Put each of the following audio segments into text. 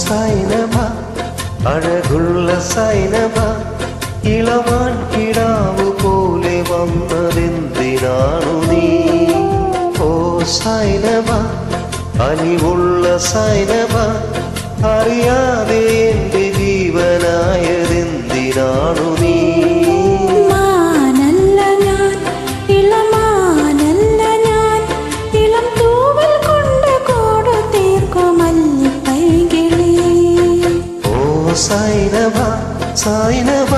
സൈനബ അഴകുള്ള സൈനബ ഇളമാൻ കിടാവു പോലെ വന്നതെന്തിനാണു നീ? ഓ സൈനബ അലിവുള്ള സൈനബ അറിയാതെ എന്റെ ജീവനായതെന്തിനാണു നീ? സൈനബ സൈനബ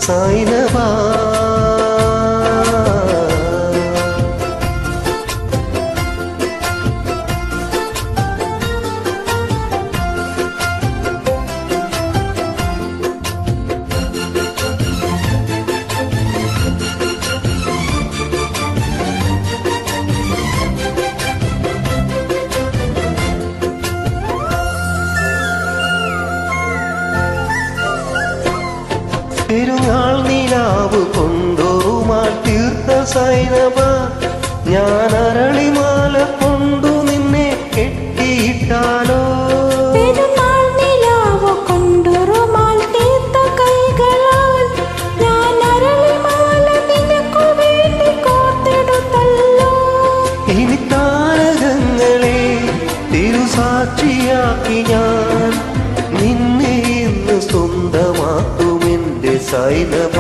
സൈനബ പെരുന്നാൾ നിലാവ് കൊണ്ടോറുമാ തീർത്ത സൈനബ ഞാൻ അരളിമാല കൊണ്ടു നിന്നെ കെട്ടിയിട്ടാലോ? പെരുന്നാൾ നിലാവ് കൊണ്ടോറുമാൽ തീർത്ത കൈകളാൽ ഞാൻ അരളിമാല നിനക്കു വേണ്ടി കോർത്തെടുത്തല്ലോ. ഇനി താരകങ്ങളെ തിരുസാക്ഷിയാക്കി ഞാൻ നിന്നെ ഇന്ന് സ്വന്തമാക്കുമെന്റെ സൈനബ.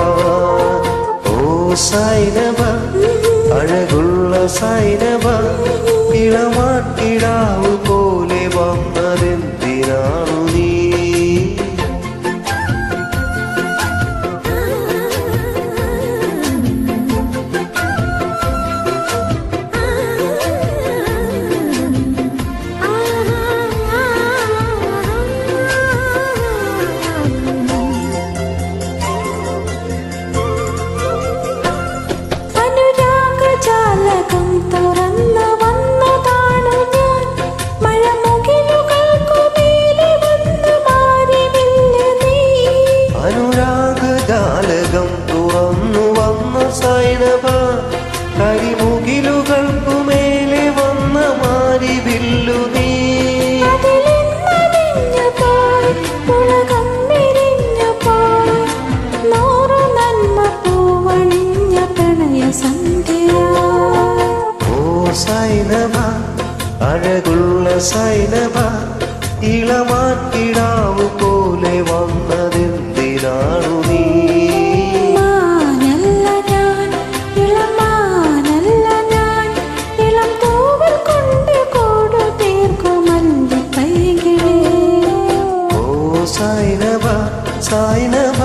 ഓ സൈനബ അഴകുള്ള സൈനബ ഇളമാട്ടിടാവു പോലെ വന്നതെന്തിനാണു നീ? അനുരാഗജാലകം തുറന്നു വന്ന സൈനബ കരിമുകിലുകൾക്കുമേലെ വന്ന മാരിവില്ലു നീ. ഓ സൈനബ അഴകുള്ള സൈനബ ഇളമാൻ കിടാവു പോലെ വന്നതെന്തിനാണു നീ? സൈനബ സൈനബ